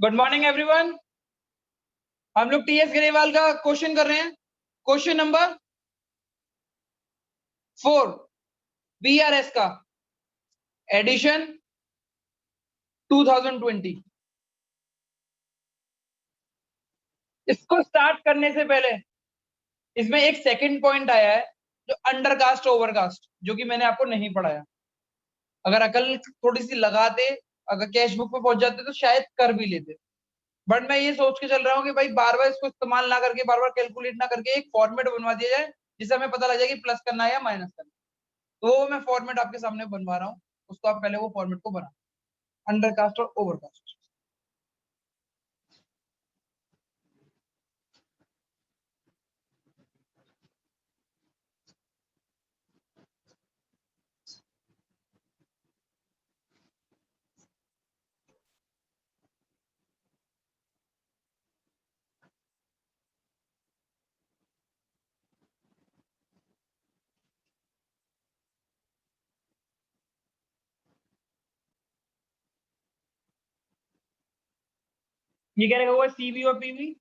Good morning everyone. हम लोग TS Grewal का क्वेश्चन कर रहे हैं। क्वेश्चन नंबर 4 बीआरएस का एडिशन 2020। इसको स्टार्ट करने से पहले इसमें एक सेकंड पॉइंट आया है जो अंडरकास्ट ओवरकास्ट, जो कि मैंने आपको नहीं पढ़ाया। अगर अकल थोड़ी सी लगाते, अगर कैश बुक पे पहुंच जाते तो शायद कर भी लेते, बट मैं ये सोच के चल रहा हूँ कि भाई बार बार इसको इस्तेमाल ना करके, बार बार कैलकुलेट ना करके एक फॉर्मेट बनवा दिया जाए जिससे हमें पता लग जाए कि प्लस करना है या माइनस करना है। तो वो मैं फॉर्मेट आपके सामने बनवा रहा हूँ, उसको आप पहले वो फॉर्मेट को बना, अंडरकास्ट और ओवरकास्ट। ये क्या रहेगा, सीवी और PV.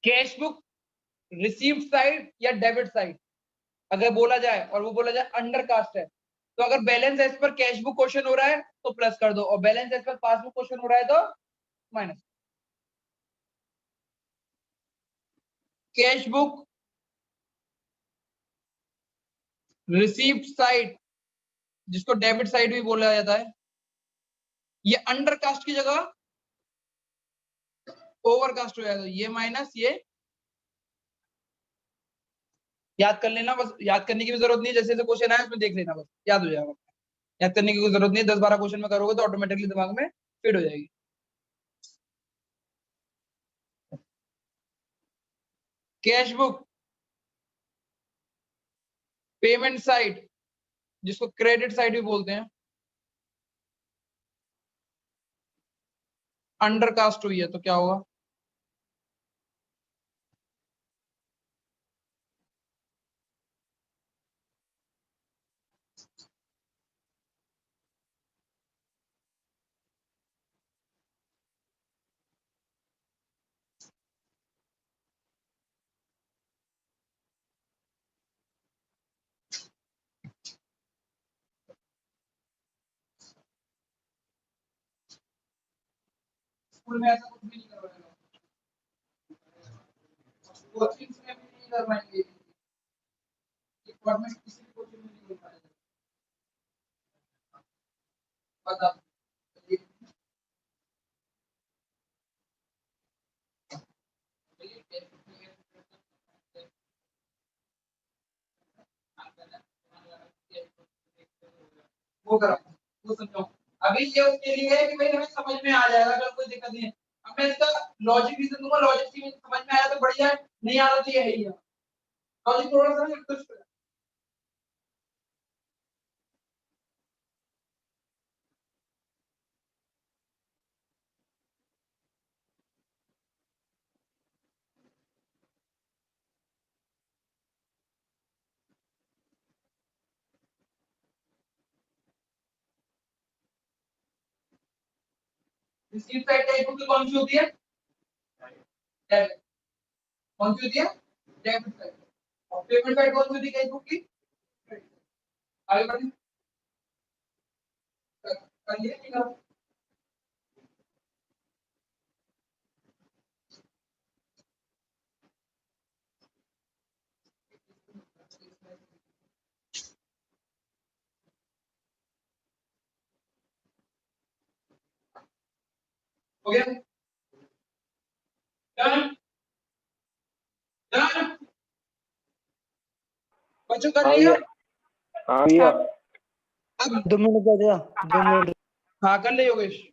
Cash book received side या डेबिट साइड अगर बोला जाए और वो बोला जाए अंडरकास्ट है, तो अगर बैलेंस एज पर कैश बुक क्वेश्चन हो रहा है तो प्लस कर दो, और balance as per passbook question हो रहा है तो minus. Cash book received side, जिसको डेबिट साइड भी बोला जाता है, ये अंडरकास्ट की जगह ओवरकास्ट हो जाएगा। ये माइनस ये याद कर लेना, बस याद करने की भी जरूरत नहीं है, जैसे जैसे क्वेश्चन आए उसमें देख लेना, बस याद हो जाएगा। याद करने की कोई जरूरत नहीं है, 10-12 क्वेश्चन में करोगे तो ऑटोमेटिकली दिमाग में फिट हो जाएगी। कैश बुक पेमेंट साइड, जिसको क्रेडिट साइड भी बोलते हैं, अंडरकास्ट हुई है तो क्या होगा? स्कूल में ऐसा कुछ भी नहीं करवाएगा, कोचिंग में भी नहीं करवाएंगे, फॉर्मेट किसी भी कोचिंग में नहीं करवाएगा। बता वो करा, वो समझाओ। अभी ये उसके लिए है कि भाई हमें समझ में आ जाएगा, अगर कोई दिक्कत नहीं है। अब मैं इसका लॉजिक रीजन दूंगा, लॉजिक से समझ में आया तो बढ़िया है, नहीं आ रहा तो ये है ही है। लॉजिक थोड़ा सा कुछ रिसीव साइड टाइप की कौन सी होती है? डेबिट। कौन सी होती है? Debit side. और पेमेंट साइड कौन सी होती है टाइप की? आगे बढ़िए। हो गया? डन डन बच्चों कर लिया? हाँ भैया। अब 2 मिनट दे दिया, 2 मिनट। हाँ कर ले योगेश।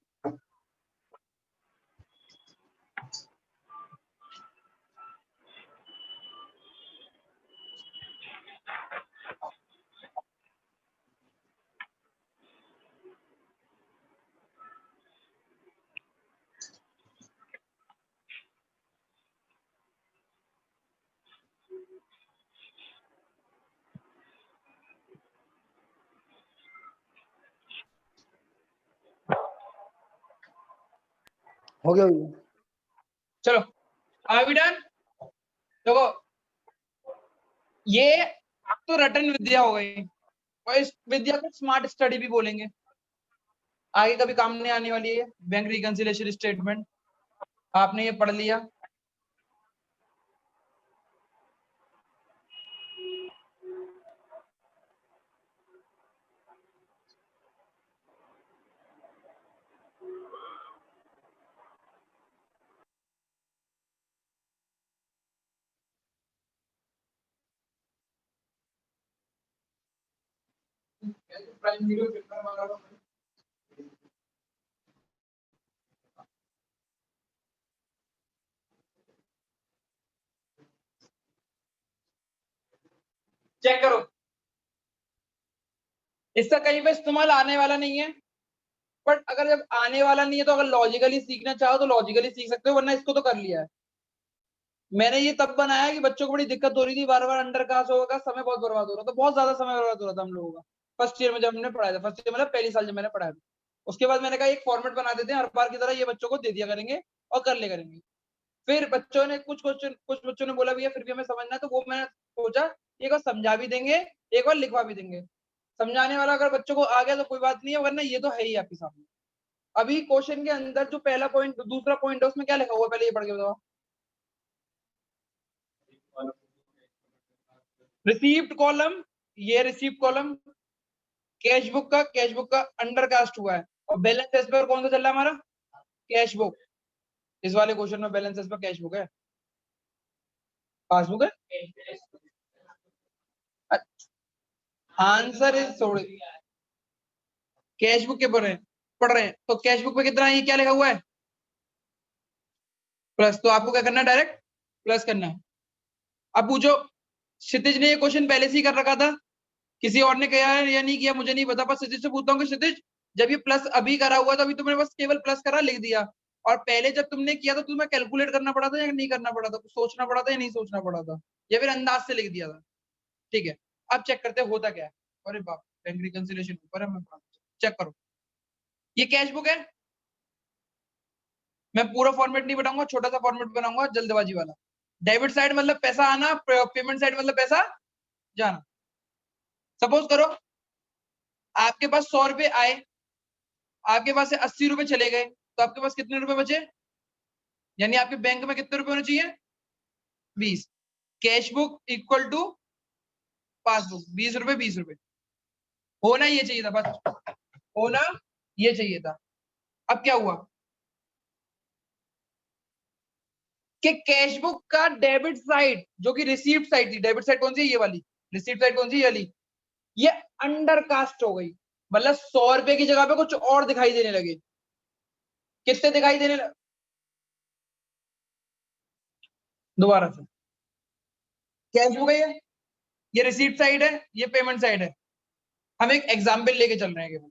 हो गया भैया। चलो आर वी डन? देखो ये तो रटन विद्या हो गई, और इस विद्या को स्मार्ट स्टडी भी बोलेंगे, आगे कभी काम नहीं आने वाली है। बैंक रिकंसिलिएशन स्टेटमेंट आपने ये पढ़ लिया। चेक करो, इसका कहीं पे इस्तेमाल आने वाला नहीं है, बट अगर जब आने वाला नहीं है तो अगर लॉजिकली सीखना चाहो तो लॉजिकली सीख सकते हो, वरना इसको तो कर लिया है। मैंने ये तब बनाया कि बच्चों को बड़ी दिक्कत हो रही थी, बार बार अंडर कास्ट होगा, समय बहुत बर्बाद हो रहा था, बहुत ज्यादा समय बर्बाद हो रहा था हम लोगों का फर्स्ट ईयर में जब हमने पढ़ाया था। फर्स्ट ईयर मतलब पहली साल जब मैंने पढ़ाया था, उसके बाद मैंने कहा एक फॉर्मेट बना देते हैं, हर बार की तरह ये बच्चों को दे दिया करेंगे और कर ले करेंगे। फिर बच्चों ने कुछ बच्चों ने बोला भैया फिर भी हमें समझना है, तो वो मैंने सोचा एक बार समझा भी देंगे, एक बार लिखवा भी देंगे। समझाने वाला अगर बच्चों को आ गया तो कोई बात नहीं है, वरना ये तो है ही आपके सामने। अभी क्वेश्चन के अंदर जो पहला पॉइंट दूसरा पॉइंट है उसमें क्या लिखा हुआ है, पहले ये पढ़ के बताओ। रिसीव्ड कॉलम, ये रिसीव्ड कॉलम कैश बुक का अंडर कास्ट हुआ है, और बैलेंस एज पर कौन सा चल रहा है हमारा, कैश बुक। इस वाले क्वेश्चन में बैलेंस एज पर कैश बुक है, पासबुक है। आंसर इज थोड़े कैश बुक के पढ़ रहे हैं, तो कैश बुक पे कितना है, ये क्या लिखा हुआ है, प्लस। तो आपको क्या करना है, डायरेक्ट प्लस करना है। अब पूछो, क्षितिज ने ये क्वेश्चन पहले से ही कर रखा था, किसी और ने किया है या नहीं किया मुझे नहीं पता, पर क्षितिज से पूछता हूँ कि क्षितिज जब ये प्लस अभी करा हुआ था, अभी तुमने बस केवल प्लस करा लिख दिया, और पहले जब तुमने किया था तुम्हें कैलकुलेट करना पड़ा था या नहीं करना पड़ा था, कुछ सोचना पड़ा था या नहीं सोचना पड़ा था, या फिर अंदाज से लिख दिया था। ठीक है, अब चेक करते हैं होता क्या है। अरे बाप, बैंक रिकंसिलिएशन ऊपर है, मैं चेक करो। ये कैश बुक है, मैं पूरा फॉर्मेट नहीं बनाऊंगा, छोटा सा फॉर्मेट बनाऊंगा जल्दबाजी वाला। डेबिट साइड मतलब पैसा आना, पेमेंट साइड मतलब पैसा जाना। सपोज करो आपके पास 100 रुपए आए, आपके पास से 80 रुपए चले गए, तो आपके पास कितने रुपए बचे, यानी आपके बैंक में कितने रुपए होने चाहिए, 20। Cash book equal to passbook, 20 रुपए 20 रुपए होना ये चाहिए था, बस होना ये चाहिए था। अब क्या हुआ कि कैश बुक का डेबिट साइड जो कि रिसीप्ट साइड थी, डेबिट साइड कौन सी है, ये वाली। रिसीप्ट साइड कौन सी, ये वाली। ये अंडर कास्ट हो गई, मतलब 100 रुपए की जगह पे कुछ और दिखाई देने लगे। कितने दिखाई देने लगे, दोबारा से, कैश बुक है ये रिसीप्ट साइड है, ये पेमेंट साइड है। हम एक एग्जाम्पल लेके चल रहे हैं केवल,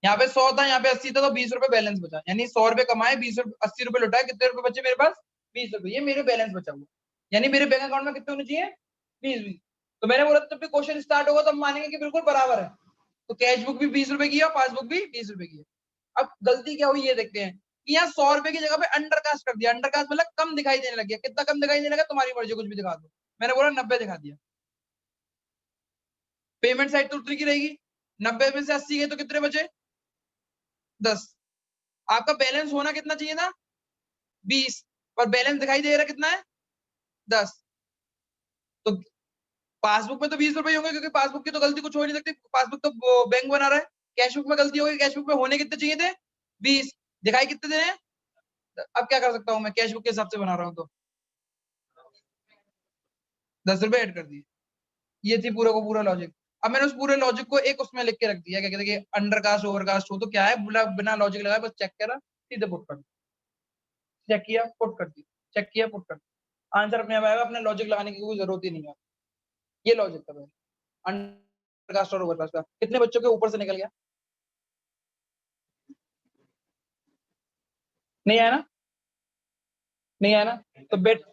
यहाँ पे 100 था, यहाँ पे 80 था, तो 20 रुपए बैलेंस बचा, यानी 100 रुपए कमाए, 20 रुपए 80 रुपए लुटाए, कितने रुपए बचे मेरे पास, 20 रुपए। ये मेरे बैलेंस बचा हुआ, यानी मेरे बैंक अकाउंट में कितने होने चाहिए, 20। तो मैंने बोला जब भी क्वेश्चन स्टार्ट होगा तो हम मानेंगे कि बिल्कुल बराबर है, तो कैश बुक भी 20 रुपए की है और पासबुक भी 20 रुपए की है। अब गलती क्या हुई ये देखते हैं कि यहाँ 100 रुपए की जगह पे अंडरकास्ट कर दिया। अंडरकास्ट मतलब कम दिखाई देने लग गया, कितना कम दिखाई देने लगा, तुम्हारी मर्जी, कुछ भी दिखा दो। मैंने बोला 90 दिखा दिया। पेमेंट साइड तो उतनी की रहेगी, 90 में से 80 गए तो कितने बचे, 10। आपका बैलेंस होना कितना चाहिए था 20, पर बैलेंस दिखाई दे रहा कितना है 10। तो पासबुक में तो 20 रुपए होंगे, क्योंकि पासबुक की तो गलती कुछ हो नहीं सकती, पासबुक तो बैंक बना रहा है। कैशबुक में गलती होगी, कैशबुक में होने कितने चाहिए थे 20, दिखाई कितने दे रहे हैं। अब क्या कर सकता हूँ मैं, कैशबुक के हिसाब से बना रहा हूँ तो 10 रुपए ऐड कर दिए। ये थी पूरा को पूरा लॉजिक। अब मैंने उस पूरे लॉजिक को एक उसमें लिख के रख दिया, क्या कहते हैं कि अंडरकास्ट ओवरकास्ट हो तो क्या है, बिना लॉजिक लगाए बस चेक करा, सीधे पुट कर दिया, चेक किया पुट कर दिया, चेक किया पुट कर दिया, आंसर अपने आप आएगा। अपने लॉजिक लगाने की कोई जरूरत ही नहीं है। ये लॉजिक था भाई अंडरकास्ट और ओवरकास्ट का। कितने बच्चों के ऊपर से निकल गया, नहीं आया ना, नहीं आया ना। तो बेट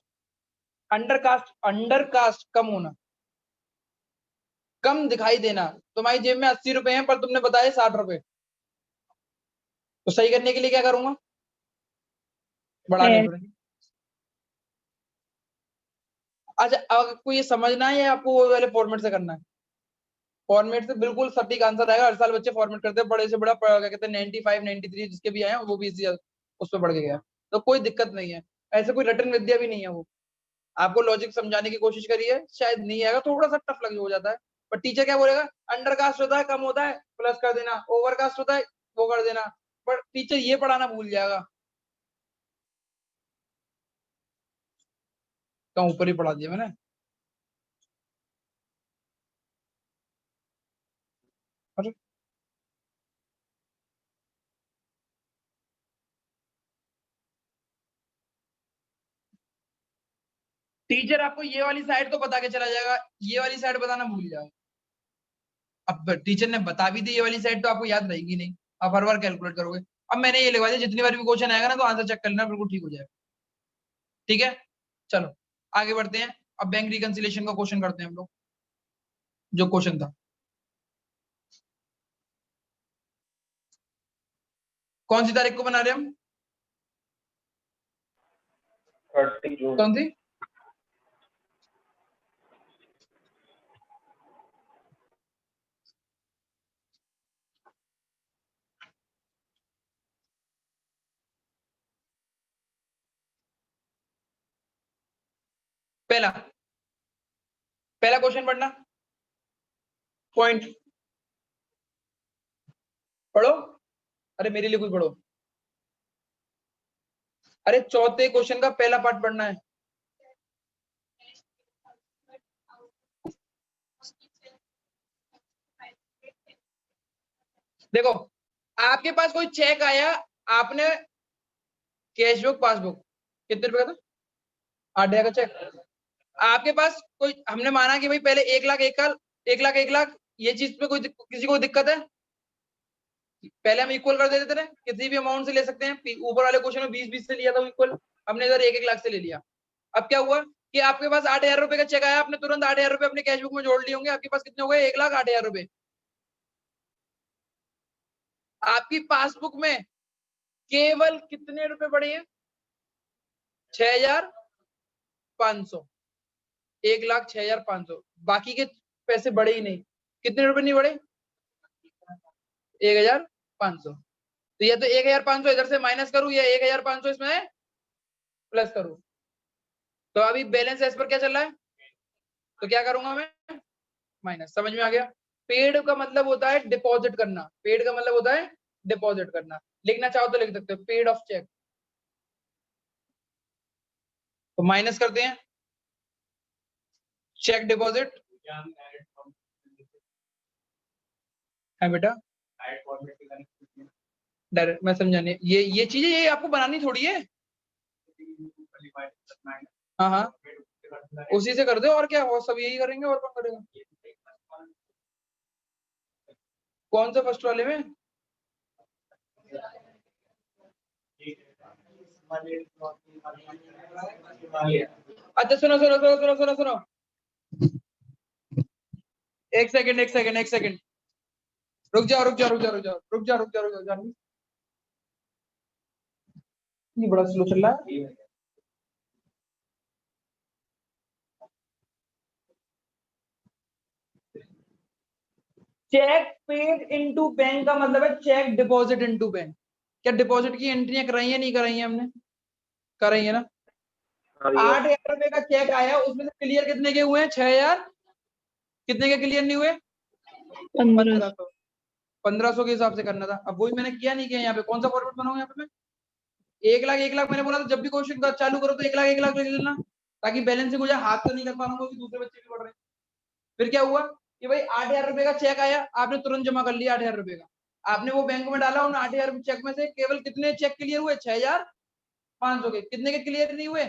अंडरकास्ट कम होना, कम दिखाई देना। तुम्हारी जेब में 80 रुपए हैं पर तुमने बताया 60 रुपए, तो सही करने के लिए क्या करूंगा, बढ़ाने पड़ेंगे। अच्छा अब आपको ये समझना है या आपको वो वाले फॉर्मेट से करना है। फॉर्मेट से बिल्कुल सटीक आंसर आएगा। हर साल बच्चे फॉर्मेट करते हैं, बड़े से बड़ा क्या कहते हैं 95 93 जिसके भी आए हैं वो भी इसी उस पर बढ़ के गया, तो कोई दिक्कत नहीं है। ऐसे कोई रटन विद्या भी नहीं है वो। आपको लॉजिक समझाने की कोशिश करिए, शायद नहीं आएगा, थोड़ा सा टफ लग हो जाता है, पर टीचर क्या बोलेगा, अंडरकास्ट होता है कम होता है प्लस कर देना, ओवरकास्ट होता है वो कर देना, पर टीचर ये पढ़ाना भूल जाएगा। तो ऊपर ही पढ़ा दिया मैंने। अरे टीचर आपको ये वाली साइड तो बता के चला जाएगा, ये वाली साइड बताना भूल जाएगा। अब टीचर ने बता भी दी ये वाली साइड, तो आपको याद रहेगी नहीं, आप हर बार कैलकुलेट करोगे। अब मैंने ये लिखवा दिया, जितनी बार भी क्वेश्चन आएगा ना तो आंसर चेक कर लेना, बिल्कुल ठीक हो जाएगा। ठीक है चलो आगे बढ़ते हैं। अब बैंक रिकंसिलिएशन का क्वेश्चन करते हैं हम लोग, जो क्वेश्चन था। कौन सी तारीख को बना रहे हम, 30 जून। कौन सी, पहला पहला क्वेश्चन पढ़ना, पॉइंट पढ़ो। अरे मेरे लिए कुछ पढ़ो। अरे चौथे क्वेश्चन का पहला पार्ट पढ़ना है। देखो आपके पास कोई चेक आया, आपने कैशबुक पासबुक कितने रुपए का था, 8,000 का चेक। आपके पास कोई, हमने माना कि भाई पहले 1 लाख 1 लाख ये चीज पे कोई किसी को दिक्कत है, पहले हम इक्वल कर देते थे, किसी भी अमाउंट से ले सकते हैं। ऊपर वाले क्वेश्चन में 20-20 से लिया था इक्वल, हमने इधर 1-1 लाख से ले लिया। अब क्या हुआ कि आपके पास 8,000 रुपए का चेक आया, आपने तुरंत 8,000 रुपए अपने कैशबुक में जोड़ लिए होंगे, आपके पास कितने हो गए 1,08,000 रुपए। आपकी पासबुक में केवल कितने रुपए बढ़े हैं 6,500, 1,06,500, बाकी के पैसे बढ़े ही नहीं। कितने रुपए नहीं बढ़े 1,500। तो या तो 1,500 इधर से माइनस करूं या 1,500 इसमें प्लस करूं। तो अभी बैलेंस एज पर क्या चल रहा है, तो क्या करूंगा मैं माइनस। समझ में आ गया। पेड का मतलब होता है डिपॉजिट करना, पेड का मतलब होता है डिपॉजिट करना। लिखना चाहो तो लिख सकते हो पेड ऑफ चेक, तो माइनस करते हैं चेक डिपॉजिट है बेटा। डायरेक्ट मैं समझाने, ये चीजें ये आपको बनानी थोड़ी है। हाँ हाँ उसी से कर दो, और क्या हो, सब यही करेंगे और कौन करेगा। कौन सा फर्स्ट वाले में, अच्छा सुनो सुनो सुनो सुनो सुनो सुनो, एक सेकंड एक सेकंड एक सेकंड, रुक जाओ रुक जाओ रुक जाओ रुक जाओ रुक जाओ रुक जाओ रुक जाओ, ये बड़ा स्लो चल रहा है। चेक पेड इनटू बैंक का मतलब है चेक डिपॉजिट इनटू बैंक। क्या डिपॉजिट की एंट्रियां कराई है नहीं कराई है हमने? कराई है ना। हाँ भैया 8,000 रुपए का चेक आया, उसमें से क्लियर कितने के हुए हैं? 6,000। कितने के क्लियर नहीं हुए? 1500। 1500 के हिसाब से करना था। अब वही मैंने किया नहीं किया। यहाँ पे कौन सा फॉर्मेट बनाऊं? यहाँ पे मैं 1,00,000 मैंने बोला था जब भी क्वेश्चन चालू करो तो 1,00,000 ले लेना, ताकि बैलेंस हो जाए। हाथ तो नहीं कर पाऊंगा क्योंकि दूसरे बच्चे भी पढ़ रहे हैं। फिर क्या हुआ कि भाई 8,000 रुपए का चेक आया, आपने तुरंत जमा कर लिया 8,000 रुपए का। आपने वो बैंक में डाला, उन 8,000 चेक में से केवल कितने चेक क्लियर हुए? 6,500 के। कितने के क्लियर नहीं हुए?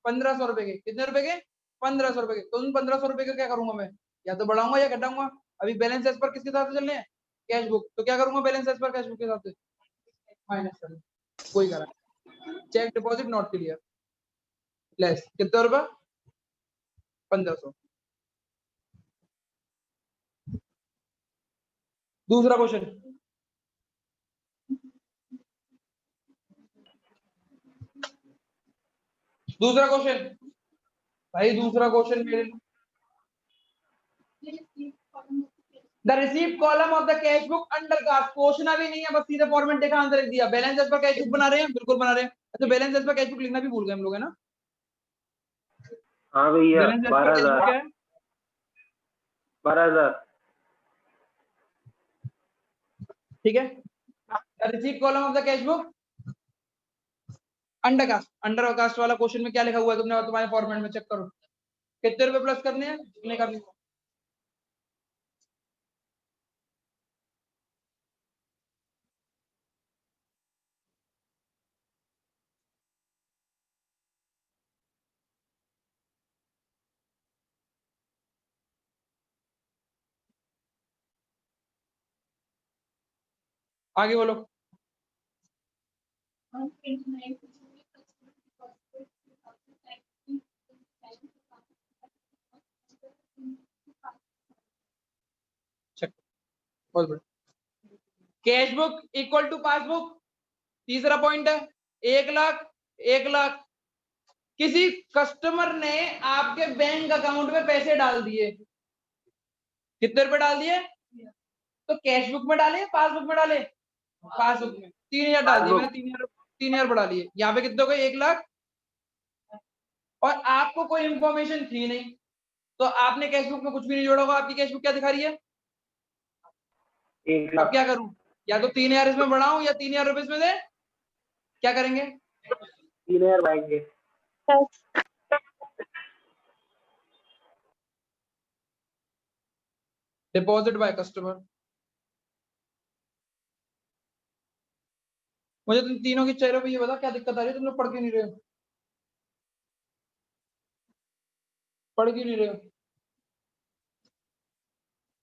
1,500 रुपए के। कितने रुपए के? 1,500 रुपए के। तो उन 1,500 रुपए का क्या करूंगा मैं? या तो बढ़ाऊंगा या घटाऊंगा। अभी बैलेंस एज पर किसके साथ चलने हैं? Cash book. तो क्या करूंगा बैलेंस एज पर कैश बुक के साथ? माइनस कर। कोई करा। Cheque deposit not clear, less कितना रुपया? 1,500। दूसरा क्वेश्चन, दूसरा क्वेश्चन भाई, दूसरा क्वेश्चन मेरे the receive column of the cash book undercast. Question अभी नहीं है, बस सीधे फॉर्मेट देखा, आंसर लिख दिया। बैलेंस एज पर कैश बुक बना रहे हैं? बिल्कुल बना रहे हैं। अच्छा, बैलेंस एज पर कैश बुक लिखना भी भूल गए हम लोग, है ना? हाँ भैया बैलेंस एज पर कैश बुक 12,000 क्या है? 12,000 ठीक है। The receive column of the cash book undercast. Undercast वाला क्वेश्चन में क्या लिखा हुआ है? तुमने तुम्हारे फॉर्मेट में चेक करो। कितने रुपए प्लस करने हैं? कितने करने हैं? आगे बोलो। चेक। बहुत बढ़िया। Cash book equal to passbook. तीसरा पॉइंट है 1,00,000। 1,00,000 किसी कस्टमर ने आपके बैंक अकाउंट में पैसे डाल दिए। कितने रुपए डाल दिए? तो कैश बुक में डाले, पासबुक में डाले? पासबुक में। 3,000 डाल दिए मैंने। पासबुक 3,000। 3,000 बढ़ा लिए। यहाँ पे कितने हो गए? 1,00,000। और आपको कोई इंफॉर्मेशन थी नहीं, तो आपने कैश बुक में कुछ भी नहीं जोड़ा होगा। आपकी कैश बुक क्या दिखा रही है? 1 अब लाख क्या करूं? या तो 3,000 इसमें बढ़ाऊं या 3,000 रुपए इसमें दे। क्या करेंगे? 3,000 आएंगे। Deposit by customer. मुझे तुम तीनों के चेहरों पे ये बता, क्या दिक्कत आ रही है? तुम लोग पढ़ क्यों नहीं रहे हो? पढ़ क्यों नहीं रहे हो?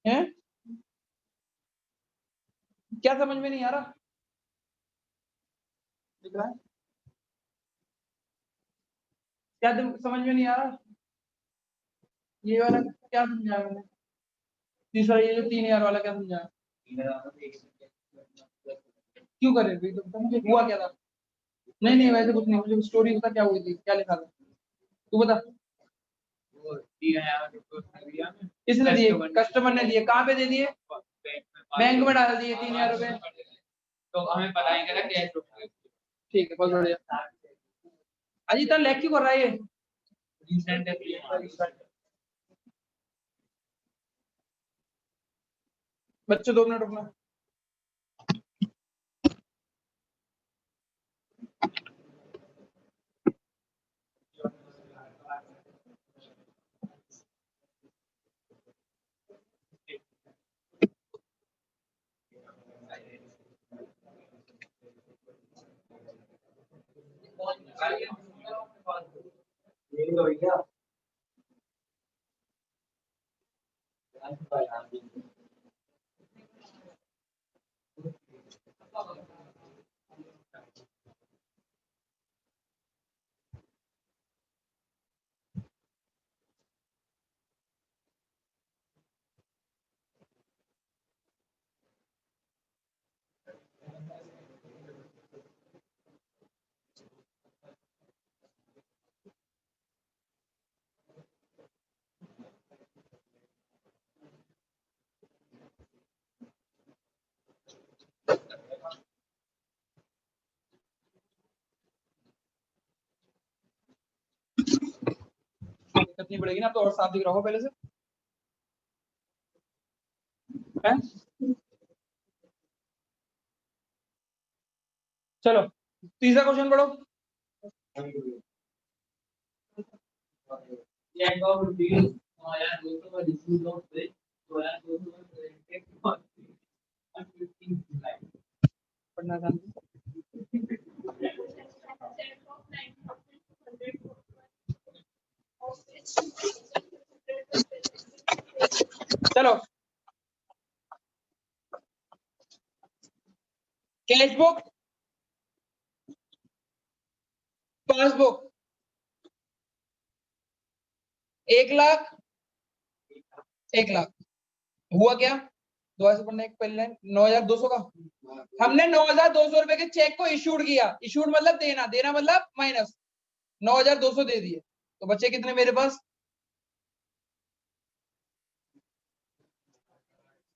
हैं? क्या समझ में नहीं आ रहा? दिख रहा है? क्या समझ में नहीं आ रहा? ये वाला क्या समझाया मैंने? तीसरा ये जो 3,000 वाला क्या समझाया? क्यों करे भाई? तो मुझे हुआ क्या था? नहीं नहीं, वैसे कुछ नहीं। मुझे स्टोरी बता, क्या हुई थी, क्या लिखा था? तू बता। किसने दिए? कस्टमर ने दिए। कहाँ पे दे दिए? बैंक में डाल दिए 3,000 रुपए। तो हमें पता ही करा कैश बुक। ठीक है, बहुत बढ़िया। अजी इतना लैग क्यों कर रहा है ये? बच्चों 2 मिनट रुकना। जरूरत नहीं पड़ेगी ना, तो और साफ दिख रहा होगा पहले से है? चलो तीसरा क्वेश्चन पढ़ो। पढ़ना था चलो। कैश बुक, पासबुक 1,00,000 1,00,000 हुआ क्या? दोबारा से पढ़ने एक पहले 9,200 का हमने 9,200 रुपए के चेक को इशूड किया। इशूड मतलब देना, देना मतलब माइनस 9,200 दे दिए, तो बच्चे कितने मेरे पास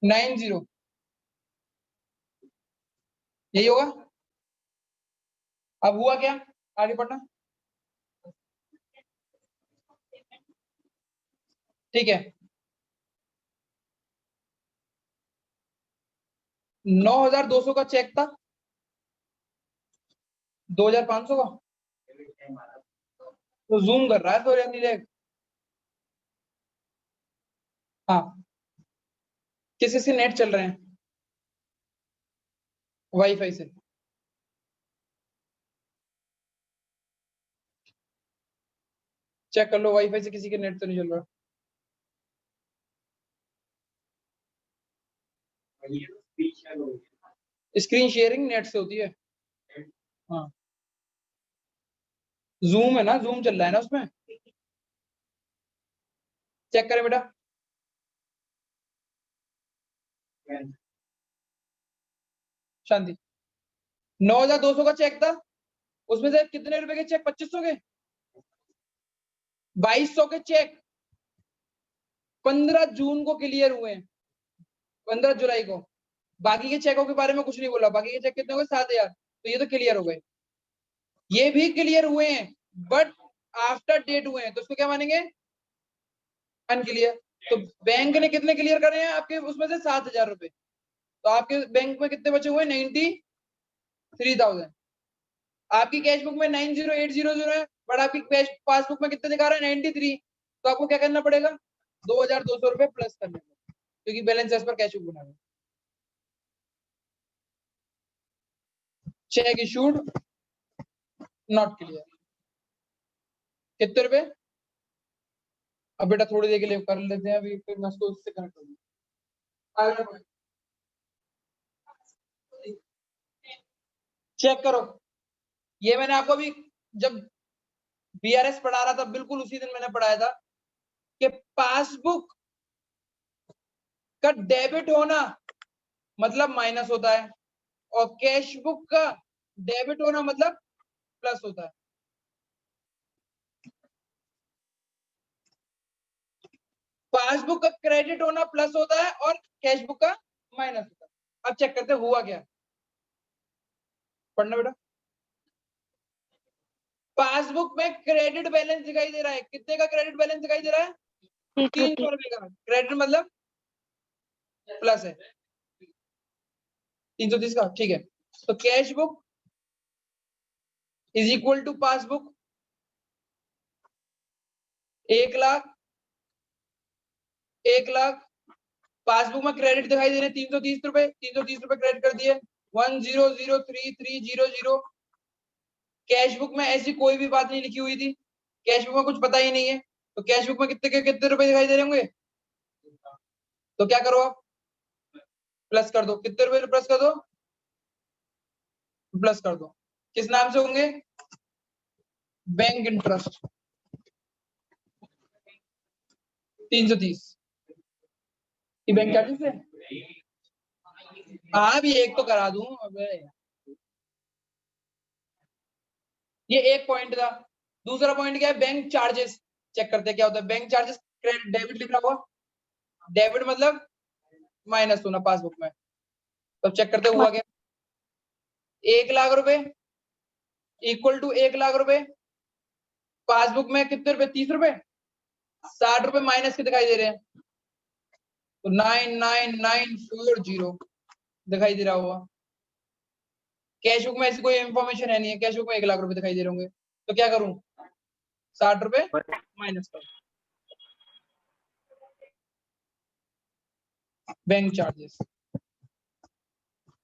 90। यही होगा। अब हुआ क्या? आगे पढ़ना। ठीक है 9,200 का चेक था 2,500 का, तो जूम कर रहा है तो नीरज। हाँ किसी से नेट चल रहे हैं? वाईफाई से। चेक कर लो वाईफाई से किसी के नेट तो नहीं चल रहा। स्क्रीन शेयरिंग नेट से होती है। हाँ जूम है ना, जूम चल रहा है ना उसमें। चेक करें बेटा। शांति। 9,200 का चेक था, उसमें से कितने रुपए के चेक 2,500 के 2,200 के चेक 15 जून को क्लियर हुए हैं, 15 जुलाई को। बाकी के चेकों के बारे में कुछ नहीं बोला। बाकी के चेक कितने हो गए 7,000, तो ये तो क्लियर हो गए। ये भी क्लियर हुए हैं बट आफ्टर डेट हुए हैं, तो उसको क्या मानेंगे? अनक्लियर। तो बैंक ने कितने क्लियर करे हैं आपके उसमें से 7,000 रुपए, तो आपके बैंक में कितने बचे हुए 93,000। आपकी कैश बुक में 90,800 है बट आपकी पासबुक में कितने दिखा रहा है 93। तो आपको क्या करना पड़ेगा 2,200 रुपए प्लस करने पड़ेगा, क्योंकि बैलेंस एज पर कैश बुक बना है। चेक इशूड नॉट क्लियर कितने रुपए? अब बेटा थोड़ी देर के लिए कर लेते हैं, अभी फिर मैं उसको उससे कनेक्ट करूंगा। चेक करो, ये मैंने आपको भी जब बीआरएस पढ़ा रहा था बिल्कुल उसी दिन मैंने पढ़ाया था कि पासबुक का डेबिट होना मतलब माइनस होता है और कैश बुक का डेबिट होना मतलब प्लस होता है। पासबुक का क्रेडिट होना प्लस होता है और कैश बुक का माइनस होता है। अब चेक करते हैं हुआ क्या। पढ़ना बेटा। पासबुक में क्रेडिट बैलेंस दिखाई दे रहा है। कितने का क्रेडिट बैलेंस दिखाई दे रहा है? 300 रुपए का। क्रेडिट मतलब प्लस है 330 का। ठीक है, तो cash book is equal to passbook 1,00,000 1,00,000। Passbook में क्रेडिट दिखाई दे रहे 330 रुपए, 330 रुपए क्रेडिट कर दिए 1,003,300। कैश बुक में ऐसी कोई भी बात नहीं लिखी हुई थी, कैश बुक में कुछ पता ही नहीं है, तो कैश बुक में कितने के कितने रुपए दिखाई दे रहे होंगे? तो क्या करो आप प्लस कर दो। कितने रुपए प्लस कर दो? प्लस कर दो। किस नाम से होंगे? बैंक इंटरेस्ट 330 की बैंक चार्जेस है। हाँ भी एक तो करा दूं। अबे ये एक पॉइंट था। दूसरा पॉइंट क्या है? Bank charges. चेक करते हैं क्या होता है बैंक चार्जेस। क्रेडिट डेबिट लिख रहा हुआ, डेबिट मतलब माइनस होना पासबुक में। तो चेक करते हुआ क्या 1,00,000 रुपए इक्वल टू 1,00,000 रुपए। पासबुक में कितने रुपए 30 रुपए ₹60 माइनस के दिखाई दे रहे हैं, तो 99,940 दिखाई दे रहा होगा। कैश बुक में ऐसी कोई इंफॉर्मेशन है नहीं है, कैश बुक में 1 लाख रुपए दिखाई दे रहे होंगे, तो क्या करूं, ₹60 माइनस कर, बैंक चार्जेस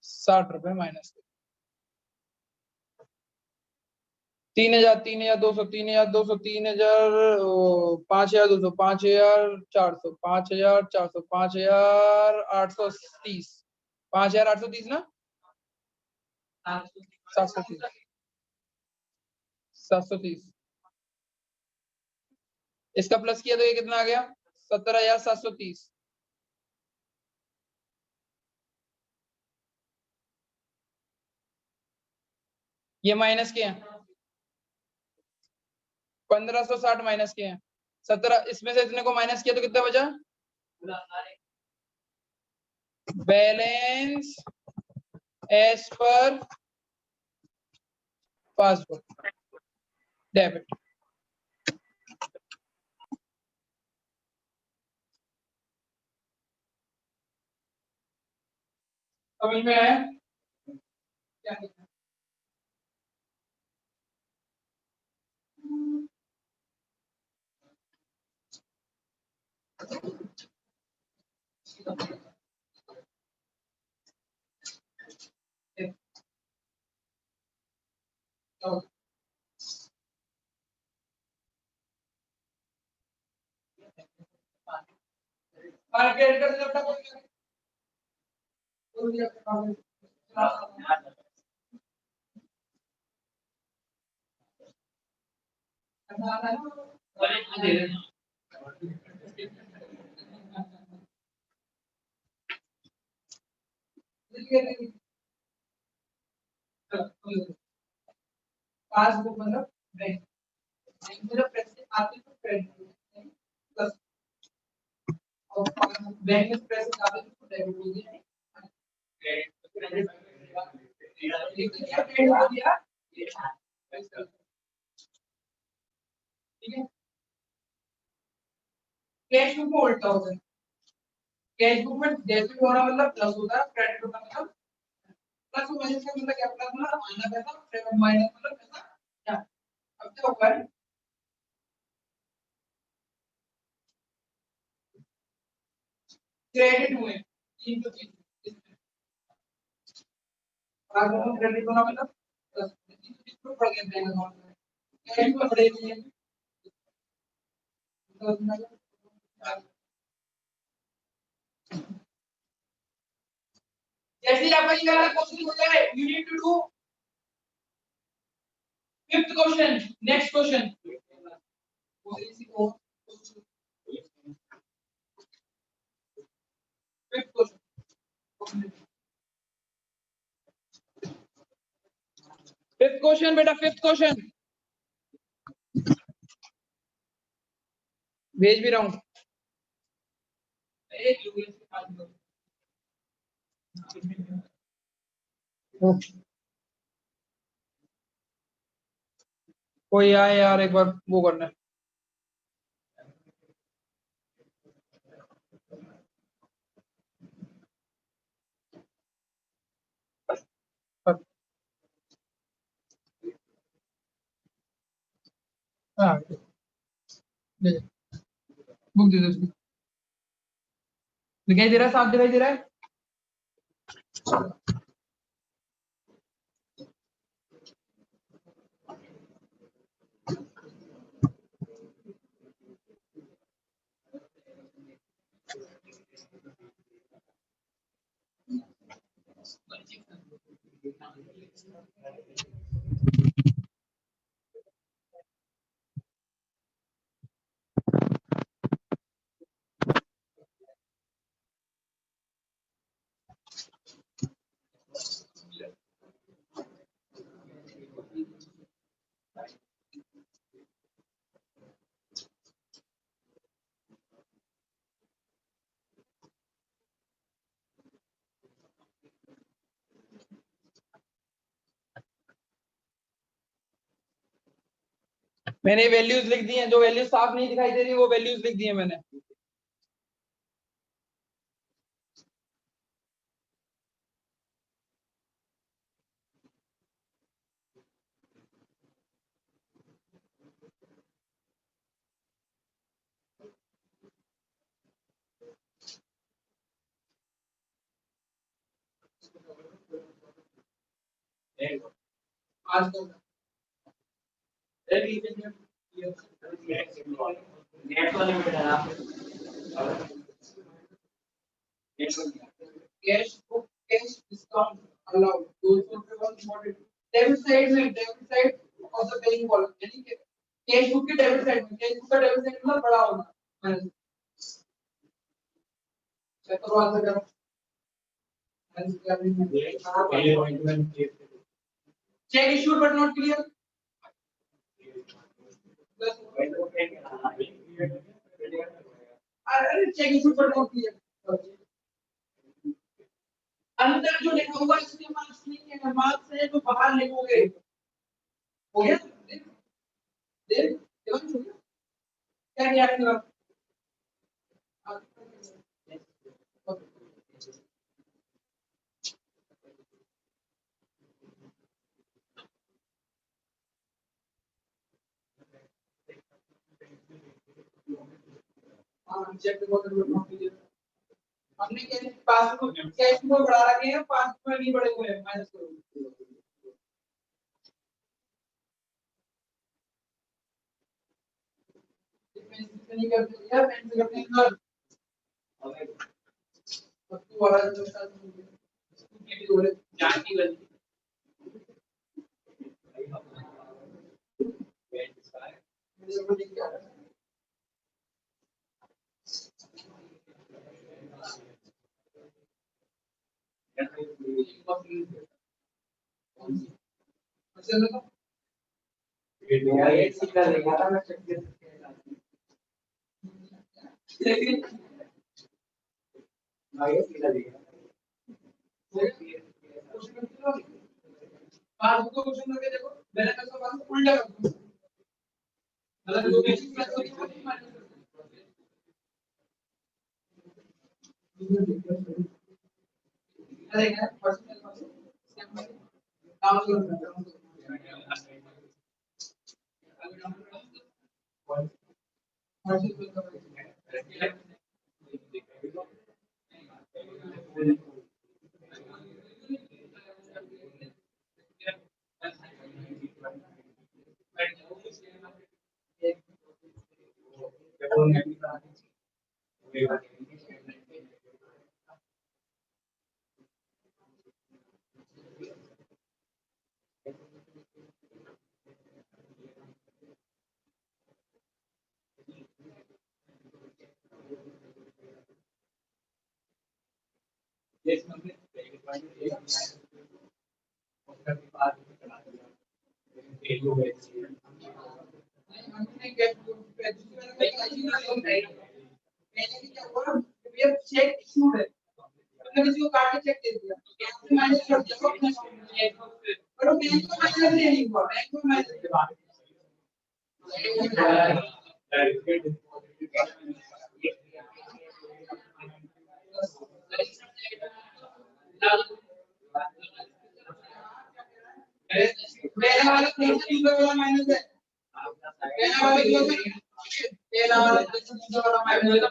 ₹60 माइनस 3,000 3,200 3,200 3,000 5,200 5,400 5,400 5,830 5,830 ना 730 730 इसका प्लस किया तो ये कितना आ गया 17,730 ये माइनस के हैं 1,560 माइनस के हैं 17 इसमें से इतने को माइनस किया तो कितना बचा balance as per passbook debit समझ में आया क्या पासबुक मतलब बैंक मतलब पैसे आते तो क्रेडिट प्लस और बैंक में पैसे आते तो डेबिट हो गया क्रेडिट हो गया ठीक है कैश बुक में उल्टा होता है कैश बुक में डेबिट होना मतलब प्लस होता है क्रेडिट होना मतलब प्लस माइनस का मतलब क्या प्लस मतलब आना पैसा माइनस मतलब पैसा क्या अब क्या होगा क्रेडिट हुए तीन तो चीज आगे क्रेडिट होना मतलब प्लस इसको पढ़ के बैंक अकाउंट में क्रेडिट में पढ़े नहीं है जैसे आपका ये वाला क्वेश्चन हो जाए you need to do fifth question next question fifth question fifth question बेटा फिफ्थ क्वेश्चन भेज भी रहा हूँ कोई आए यार एक बार वो करना है हाँ बुक दे दो उसको दिखाई दे रहा है साफ दिखाई दे रहा है मैंने वैल्यूज लिख दी हैं, जो वैल्यूज साफ नहीं दिखाई दे रही वो वैल्यूज लिख दी हैं मैंने। आज तो cash book cash discount allowed 200 रुपए worth model debit side of the paying column, यानी कि कैश बुक के डेबिट साइड में, कैश बुक का डेबिट साइड मतलब बड़ा होना। चेक करो आंसर करो। Cheque issued but not clear. अरे cheque issued but not clear, अंदर जो लिखा हुआ इसमें मार्क्स नहीं है, मार्क्स है जो बाहर लिखोगे। हो गया देख क्या किया आपने? चेक हमने पास को कैश को बढ़ा रखे हैं, पास में नहीं बढ़े हुए हैं, माइनस करो। नहीं करते यार, पेन से करते हैं सर। अब तू वाला जो साथ में भी हो रहे जान की गलती मेरे को नहीं क्या क्वेश्चन करके देखो, मैंने कैसे बात उल्टा कर दूं, मतलब जो बेसिक मैथ होती है वो नहीं मालूम। अरे यार पर्सनल काम करो। चेक इशूड है, हमने किसी को काट के चेक दे दिया, कैसे माइनस कर दिया तो अपने पर वो बैंक को माइनस नहीं हुआ, बैंक को माइनस के बाद पहला वाला दूसरा वाला माइनस है, पहला वाला दूसरा वाला माइनस है।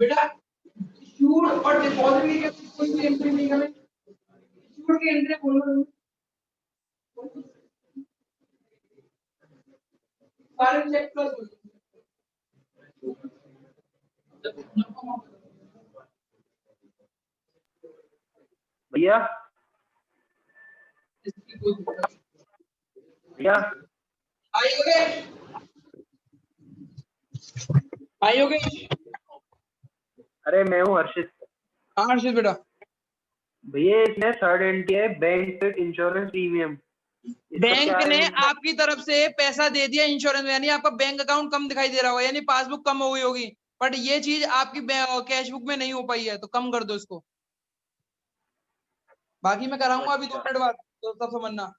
बेटा इशूड और डिपॉजिट के कोई भी एंट्री नहीं करें, इशूड की एंट्री बोलो सारे चेक प्लस भैया भैया आयोगे। अरे मैं हूँ हर्षित। हाँ हर्षित बेटा। भैया इसमें थर्ड एंट्री है बैंक इंश्योरेंस प्रीमियम, इसका बैंक क्या ने है मतलब? आपकी तरफ से पैसा दे दिया इंश्योरेंस में, यानी आपका बैंक अकाउंट कम दिखाई दे रहा होगा, यानी पासबुक कम हो गई होगी, बट ये चीज आपकी कैश बुक में नहीं हो पाई है, तो कम कर दो इसको। बाकी मैं कराऊंगा अभी 2 मिनट बाद, तो तब समझना।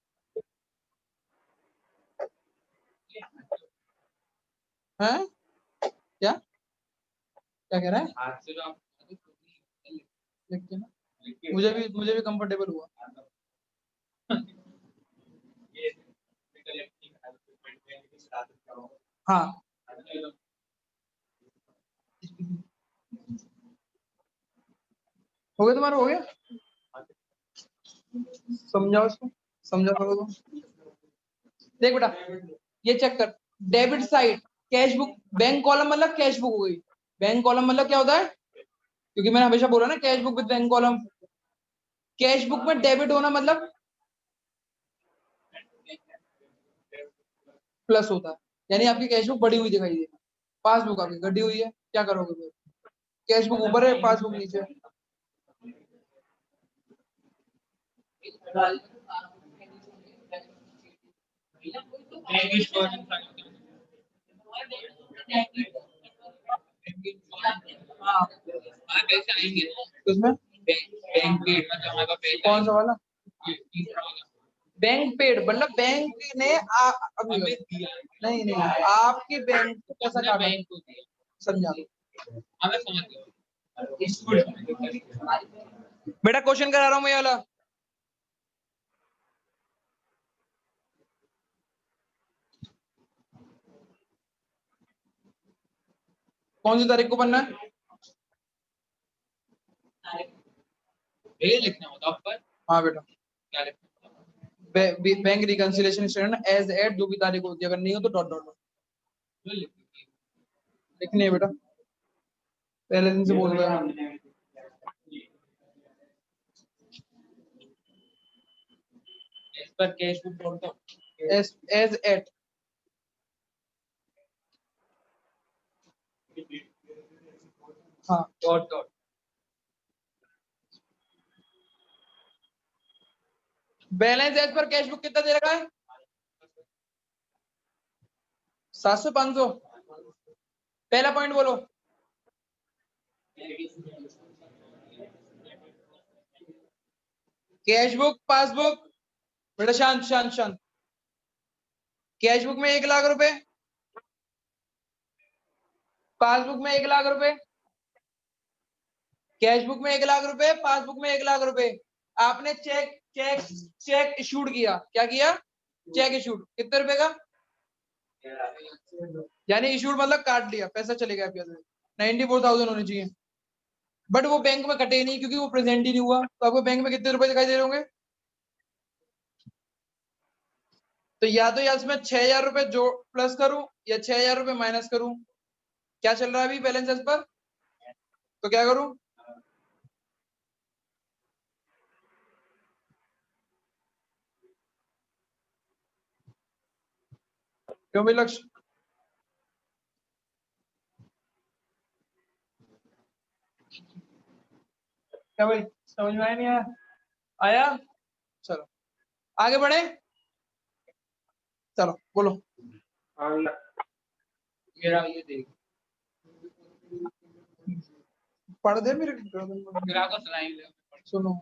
है क्या क्या कह रहा है? लिख के ना, मुझे भी कंफर्टेबल हुआ। हाँ हो गया तुम्हारा, हो गया, समझाओ इसको, समझा करो तो। देख बेटा, ये चेक कर, debit side cash book, bank column मतलब कैश बुक हो गई। बैंक कॉलम मतलब क्या होता है, क्योंकि मैंने हमेशा बोला ना cash book with bank column. Cash book में डेबिट होना मतलब प्लस होता है, यानी आपकी कैश बुक बढ़ी हुई दिखाई देगी। पासबुक आपकी घटी हुई है, क्या करोगे फिर? कैश बुक ऊपर है, पासबुक नीचे है। किसमें? कौन सा वाला? बैंक पेड मतलब बैंक ने अभी नहीं नहीं, आपके बैंक को पैसा काटा, समझा। बेटा क्वेश्चन करा रहा हूँ मैं ये वाला। कौन सी तारीख को बनना है? लिखना होता पर। हाँ बेटा, क्या लिखना? Bank reconciliation statement as at, जो भी तारीख होती है, अगर नहीं हो तो डॉट डॉट डॉट लिखनी है बेटा, पहले दिन से बोल रहा है। एज पर cash book dot dot as at. हाँ डॉट डॉट। बैलेंस एज पर कैश बुक कितना दे रखा है? 700 500। पहला पॉइंट बोलो। कैश बुक पासबुक, बेटा शांत शांत शांत। कैश बुक में 1 लाख रुपए, पासबुक में 1 लाख रुपए, कैश बुक में 1 लाख रुपए, पासबुक में 1 लाख रुपए। आपने चेक चेक चेक इशूड किया, क्या किया? चेक इशूड, कितने रुपए का? यानी इशूड मतलब काट लिया, पैसा चलेगा आपके पास, 94,000 होनी चाहिए, बट वो बैंक में कटे नहीं क्योंकि वो प्रेजेंट ही नहीं हुआ, तो आपको बैंक में कितने रुपए दिखाई दे रहे होंगे? तो या इसमें 6,000 रुपए जो प्लस करूं या 6,000 रुपए माइनस करूं, क्या चल रहा है अभी बैलेंसेस पर, तो क्या करूं? क्यों भाई लक्ष्य? क्या भाई समझ में आया नहीं आया? आया? चलो आगे बढ़े, चलो बोलो। मेरा ये देख, पढ़ दे मेरे को सुनाएंगे, सुनो।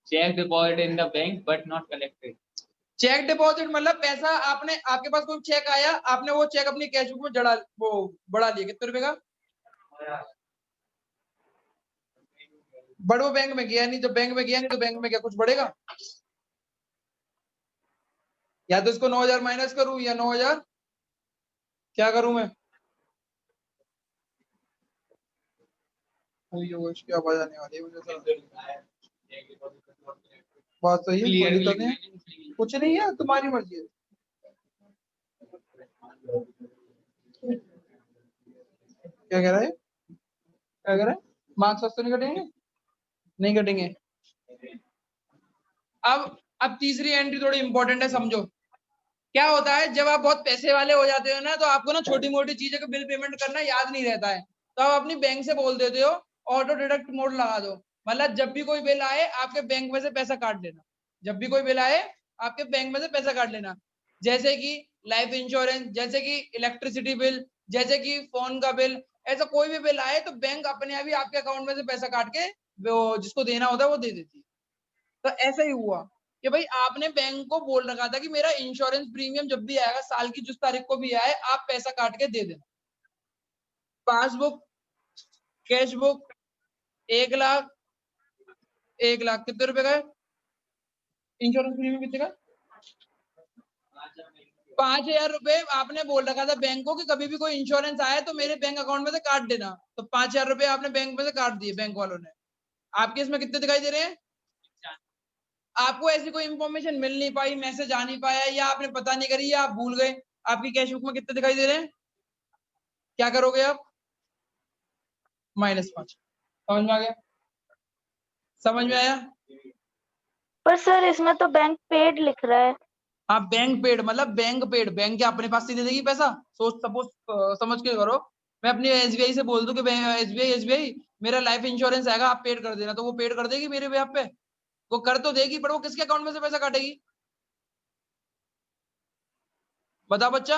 Cheque deposit in the bank but not collected. Cheque deposit मतलब पैसा आपने, आपके पास कोई चेक आया, आपने वो चेक अपनी कैश बुक में जड़ा, वो बढ़ा लिया, कितने रुपए का? बट वो बैंक में गया नहीं, जब बैंक में गया नहीं तो बैंक में क्या कुछ बढ़ेगा? या तो इसको 9,000 माइनस करूं या 9,000 क्या करूं मैं? इसकी आवाज आने वाली है मुझे, बात सही है, कोई दिक्कत नहीं, कुछ नहीं है, तुम्हारी मर्जी है। क्या कह रहा है, क्या कह रहा है? मार्क्स तो नहीं कटेंगे, नहीं कटेंगे। अब तीसरी एंट्री थोड़ी इंपॉर्टेंट है, समझो। क्या होता है जब आप बहुत पैसे वाले हो जाते हो ना, तो आपको ना छोटी मोटी चीजों का बिल पेमेंट करना याद नहीं रहता है, तो आप अपनी बैंक से बोल देते हो ऑटो डिडक्ट मोड लगा दो, मतलब जब भी कोई बिल आए आपके बैंक में से पैसा काट देना, जब भी कोई बिल आए आपके बैंक में से पैसा काट लेना, जैसे कि लाइफ इंश्योरेंस, जैसे कि इलेक्ट्रिसिटी बिल, जैसे कि फोन का बिल, ऐसा कोई भी बिल आए तो बैंक अपने आप ही आपके अकाउंट में से पैसा काट के वो जिसको देना होता है वो दे देती है। तो ऐसा ही हुआ कि भाई आपने बैंक को बोल रखा था कि मेरा इंश्योरेंस प्रीमियम जब भी आएगा साल की जिस तारीख को भी आए आप पैसा काट के दे देना। Passbook, cash book, 1 lakh, 1 lakh कितने रुपए का है इंश्योरेंस प्रीमियम, कितने का? 5,000 रुपए आपने बोल रखा था बैंक को कि कभी भी कोई इंश्योरेंस आए तो मेरे बैंक अकाउंट में से काट देना, तो 5,000 रुपए आपने बैंक में से काट दिए बैंक वालों ने। आपके इसमें कितने दिखाई दे रहे हैं? आपको ऐसी कोई इंफॉर्मेशन मिल नहीं पाई, मैसेज आ नहीं पाया, या आपने पता नहीं करी, या आप भूल गए, आपकी कैश बुक में कितने दिखाई दे रहे हैं? क्या करोगे आप? -5। समझ में आ गया? समझ में आया? पर सर इसमें तो बैंक पेड लिख रहा है। हाँ, बैंक पेड मतलब बैंक पेड, बैंक क्या अपने पास से दे देगी पैसा? सोच सपोज समझ के करो, मैं अपनी एसबीआई से बोल दूं कि एसबीआई मेरा लाइफ इंश्योरेंस आएगा आप पेड कर देना, तो वो पेड कर देगी मेरे बेhalf पे? वो कर तो देगी, पर वो किसके अकाउंट में से पैसा काटेगी? बताओ बच्चा।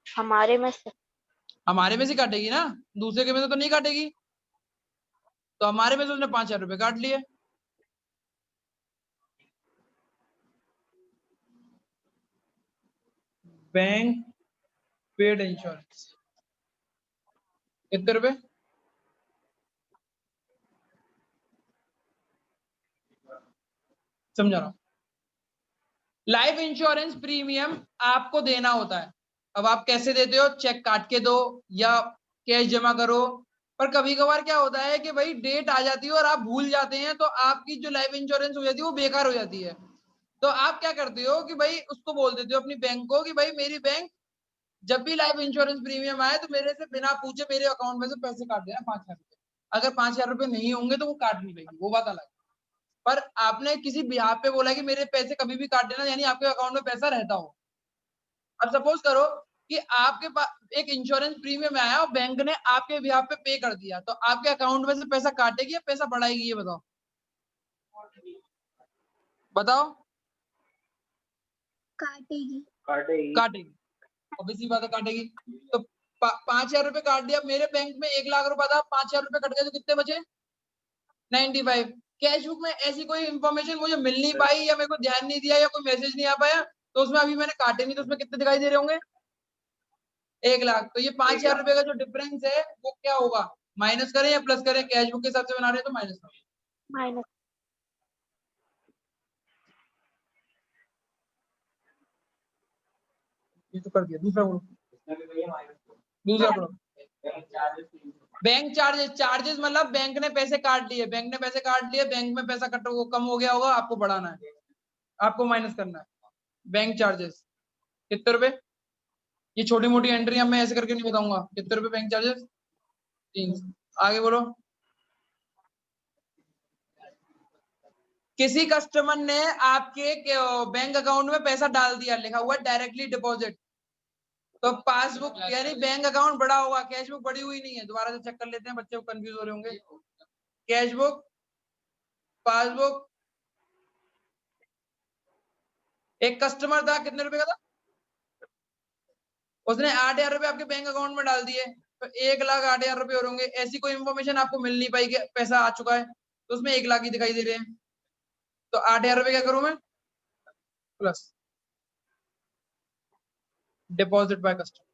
हमारे में से। हमारे में से काटेगी ना, दूसरे के में से तो नहीं काटेगी। तो हमारे में से उसने 5,000 रुपए काट लिए। बैंक पेड इंश्योरेंस कितने रुपए? समझा रहा हूं। लाइफ इंश्योरेंस प्रीमियम आपको देना होता है। अब आप कैसे देते हो? चेक काट के दो या कैश जमा करो। पर कभी कभार क्या होता है कि भाई डेट आ जाती है और आप भूल जाते हैं, तो आपकी जो लाइफ इंश्योरेंस हो जाती है वो बेकार हो जाती है। तो आप क्या करते हो कि भाई उसको बोल देते हो अपनी बैंक को कि भाई मेरी बैंक जब भी लाइफ इंश्योरेंस प्रीमियम आए तो मेरे से बिना पूछे मेरे अकाउंट में से पैसे काट देना 5,000 रुपए। अगर 5,000 रुपए नहीं होंगे तो वो काट नहीं लेगी, वो बात अलग है। पर आपने किसी बिहाफ पे बोला कि मेरे पैसे कभी भी काट देना, यानी आपके अकाउंट में पैसा रहता हो। अब सपोज करो कि आपके पास एक इंश्योरेंस प्रीमियम आया और बैंक ने आपके बिहाफ पे पे कर दिया, तो आपके अकाउंट में से पैसा काटेगी या पैसा बढ़ाएगी? ये बताओ, बताओ। काटेगी। काटेगी। काटेगी, ऑब्वियसली बात है, काटेगी। तो 5,000 रुपए काट दिया, मेरे बैंक में 1 लाख रुपए था, 5,000 रुपए कट गए तो कितने बचे? 95। कैश बुक में ऐसी कोई इंफॉर्मेशन मुझे मिल नहीं पाई, या मेरे को ध्यान नहीं दिया, या कोई मैसेज नहीं आ पाया, तो उसमें अभी मैंने काटे नहीं, तो उसमें कितने दिखाई दे रहे होंगे? 1 लाख। तो ये 5,000 रुपए का जो डिफरेंस है वो क्या होगा? माइनस करें या प्लस करें? कैश बुक के हिसाब से बना रहे हैं तो माइनस करें। माइनस। ये तो कर दिया। दूसरा बोलो, दूसरा बोलो। बैंक चार्जेस, चार्जेस मतलब बैंक ने पैसे काट लिए, बैंक ने पैसे काट लिए, बैंक में पैसा कट वो कम हो गया होगा, आपको बढ़ाना है, आपको माइनस करना है। बैंक चार्जेस कितने रुपए? ये छोटी मोटी एंट्री मैं ऐसे करके नहीं बताऊंगा। कितने रुपए बैंक चार्जेस? 300। आगे बोलो। किसी कस्टमर ने आपके बैंक अकाउंट में पैसा डाल दिया, लिखा हुआ डायरेक्टली डिपॉजिट, तो पासबुक यानी बैंक अकाउंट बड़ा होगा, कैश बुक बड़ी हुई नहीं है। दोबारा से चेक कर लेते हैं, बच्चे कंफ्यूज हो रहे होंगे। कैश बुक, पासबुक, एक कस्टमर था, कितने रुपए का था? उसने 8,000 रुपए आपके बैंक अकाउंट में डाल दिए, तो 1,08,000 रुपए हो होंगे। ऐसी कोई इन्फॉर्मेशन आपको मिल नहीं पाई कि पैसा आ चुका है, तो उसमें 1 लाख ही दिखाई दे रहे हैं। तो 8,000 रुपए क्या करूं मैं? Plus deposit by customer,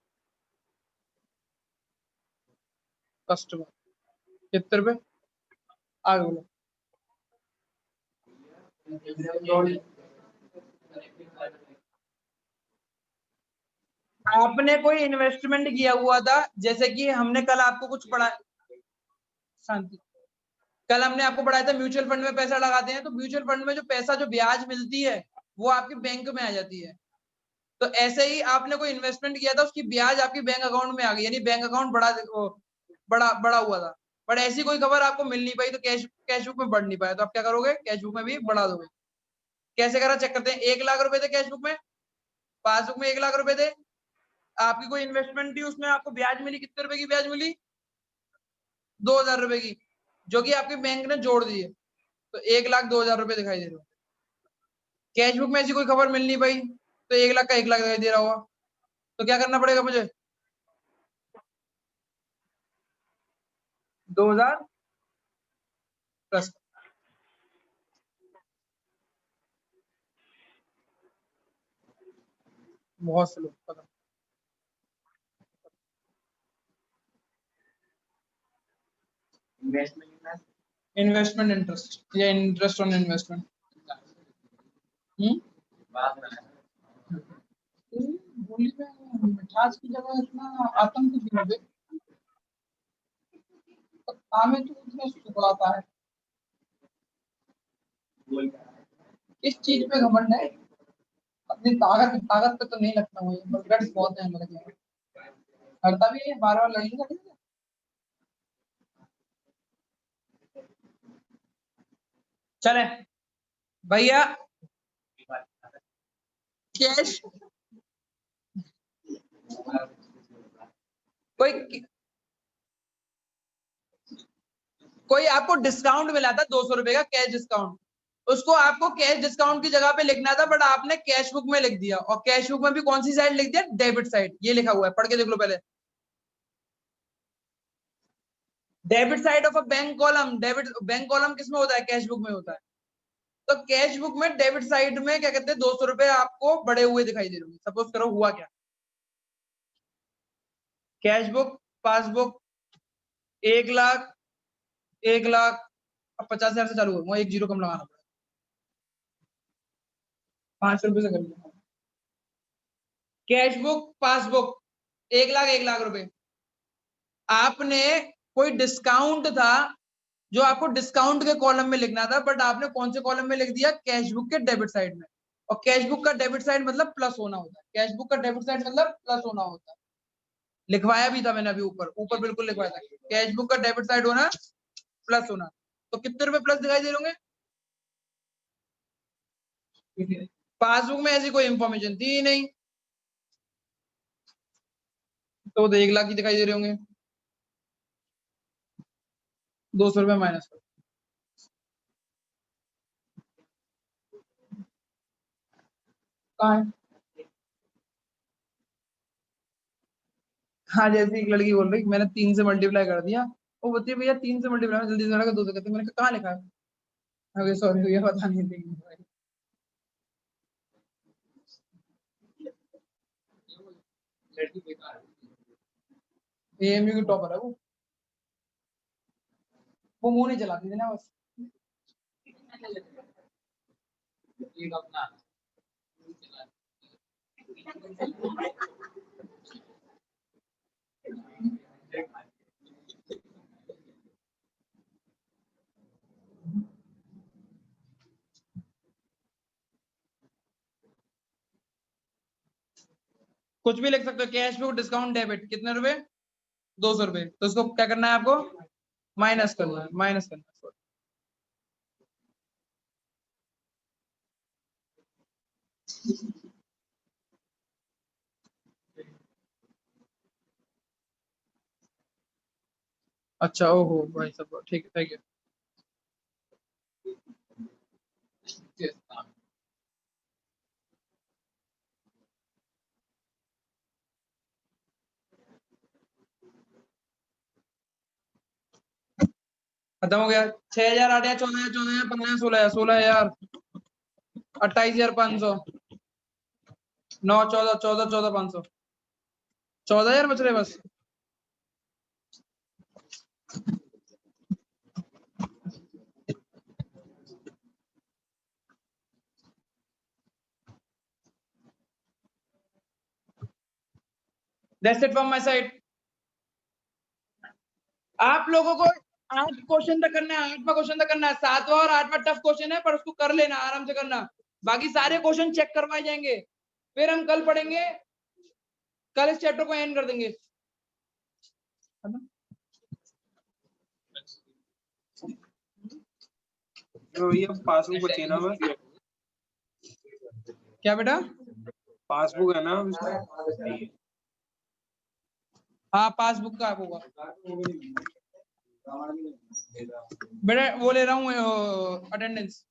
customer कितने रुपए? आगे बोलो। आपने कोई इन्वेस्टमेंट किया हुआ था, जैसे कि हमने कल आपको कुछ पढ़ा, शांति, कल हमने आपको पढ़ाया था म्यूचुअल फंड में पैसा लगाते हैं, तो म्यूचुअल फंड में जो पैसा जो ब्याज मिलती है वो आपके बैंक में आ जाती है। तो ऐसे ही आपने कोई इन्वेस्टमेंट किया था, उसकी ब्याज आपके बैंक अकाउंट में आ गई, यानी बैंक अकाउंट बड़ा हुआ था। बट ऐसी कोई खबर आपको मिल नहीं पाई, तो कैश बुक में बढ़ नहीं पाया, तो आप क्या करोगे? कैश बुक में भी बढ़ा दोगे। कैसे करा चेक करते हैं। 1 लाख रुपए थे कैश बुक में, पासबुक में 1 लाख रुपए थे, आपकी कोई इन्वेस्टमेंट थी, उसमें आपको ब्याज मिली, कितने रुपए की ब्याज मिली? 2,000 रुपए की, जो कि आपके बैंक ने जोड़ दिए, तो 1,02,000 रुपए दिखाई दे रहे हो। कैश बुक में ऐसी कोई खबर मिल नहीं पाई तो 1 लाख का 1 लाख दिखाई दे रहा होगा, तो क्या करना पड़ेगा मुझे? 2000 प्लस बहुत स्लो पता। इन्वेस्टमेंट इंटरेस्ट या इंटरेस्ट ऑन इन्वेस्टमेंट। बोली में मिठास की जगह इतना आतंक क्यों है बे? हमें तो इतना सुखलाता है। इस चीज पे घमंड है, अपनी ताकत पे तो नहीं लगता मुझे, पर गट्स बहुत है मेरे को। करता भी है, बार लड़ेंगे। चले भैया, कैश कोई आपको डिस्काउंट मिला था 200 रुपए का कैश डिस्काउंट, उसको आपको कैश डिस्काउंट की जगह पे लिखना था, बट आपने कैश बुक में लिख दिया, और कैश बुक में भी कौन सी साइड लिख दिया? Debit side. ये लिखा हुआ है, पढ़ के देख लो पहले। Debit side of a bank column. Debit bank column किसमें होता है? कैश बुक में होता है। तो कैश बुक में डेबिट साइड में क्या कहते हैं, 200 रुपए आपको बढ़े हुए दिखाई दे रहे होंगे। सपोज करो हुआ क्या, cash book passbook 1 lakh 1 lakh, अब 50,000 से चालू हो, 1 जीरो कम लगाना पड़ेगा, 500 रुपए से कर लिया। कैश बुक पासबुक 1 लाख रुपए, आपने कोई डिस्काउंट था जो आपको डिस्काउंट के कॉलम में लिखना था, बट आपने कौन से कॉलम में लिख दिया? कैश बुक के डेबिट साइड में। और कैश बुक का डेबिट साइड मतलब प्लस होना होता है। कैश बुक का डेबिट साइड मतलब प्लस होना होता है। लिखवाया भी था मैंने अभी, ऊपर बिल्कुल लिखवाया था, कैश बुक का डेबिट साइड होना प्लस होना। तो कितने रुपए प्लस दिखाई दे रहे होंगे? पासबुक में ऐसी कोई इंफॉर्मेशन थी ही नहीं, तो 1 लाख ही दिखाई दे रहे होंगे। 200 रुपए माइनस करो, कहाँ है? हाँ, जैसे एक लड़की बोल रही मैंने 3 से मल्टीप्लाई कर दिया, वो बोलती है भैया 3 से मल्टीप्लाई जल्दी से 2 से करते। मैंने कहा कहाँ लिखा है? अरे सॉरी भैया, पता नहीं थी। एएमयू की टॉपर है वो मुंह नहीं चलाती थी ना बस। कुछ भी लिख सकते हो, कैश बुक डिस्काउंट डेबिट कितने रुपए? 200 रुपए। तो उसको क्या करना है आपको? माइनस करना है, माइनस करना है। अच्छा, ओहो भाई सब ठीक है, थैंक यू। खत्म हो गया। 6,000 8 या 14,000 14,000 15,000 16,000 16,000 28,500 9 14 14 14 500 14,000 बच रहे बस। That's it from my side. आप लोगों को 8 क्वेश्चन तक करना है, 8वां क्वेश्चन तक करना है। 7वां और 8वां टफ क्वेश्चन है, पर उसको कर लेना, आराम से करना। बाकी सारे क्वेश्चन चेक करवाए जाएंगे, फिर हम कल पढ़ेंगे, कल इस चैप्टर को एंड कर देंगे। तो ये पासबुक बची ना बस। क्या बेटा? पासबुक है ना उसमें? हाँ, पासबुक का होगा बेटा, वो ले रहा हूँ अटेंडेंस।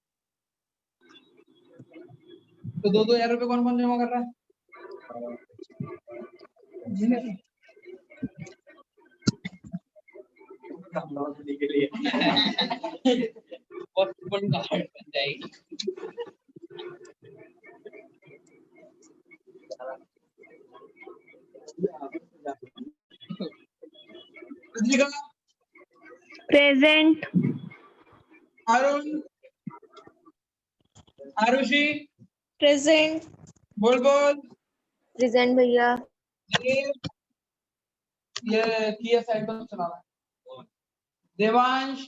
तो 2,000 रुपए कौन कौन जमा कर रहा है? पॉसिबल कार्ड बन जाएगी। रुद्रिका, प्रेजेंट। अरुण, आरुषि, प्रेजेंट। बोल बोल। प्रेजेंट भैया। ये किया साइड पर चला रहा है। देवांश,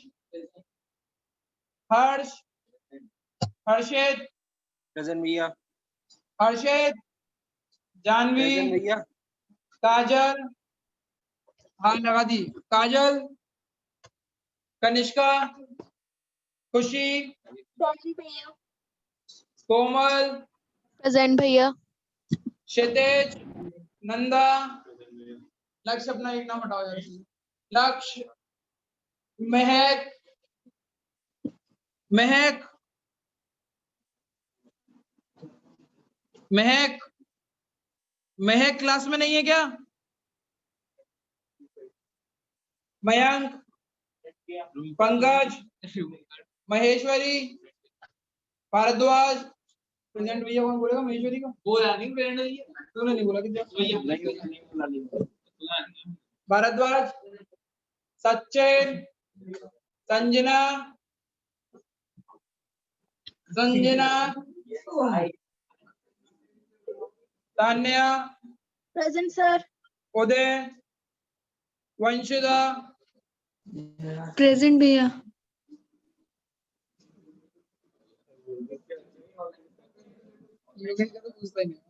हर्ष, हर्षित, प्रेजेंट भैया। हर्षित, जानवी, प्रेजेंट भैया। काजल, हाँ लगा दी, काजल, कनिष्का, खुशी, कोमल, प्रेजेंट भैया। क्षितिज, नंदा, लक्ष्य अपना एक नाम हटाओ यार, लक्ष्य, महक, महक, महक, महक क्लास में नहीं है क्या? मयंक, पंकज, महेश्वरी, भारद्वाज। प्रेजेंट भैया कौन बोलेगा? महेश्वरी का बोला नहीं, प्रेजेंट भैया तूने नहीं बोला कि भारद्वाज, सचिन, संजना, संजना, तान्या, प्रेजेंट सर। उदय, वंशिदा, प्रेजेंट भैया। योगेश का तो पूछता ही नहीं।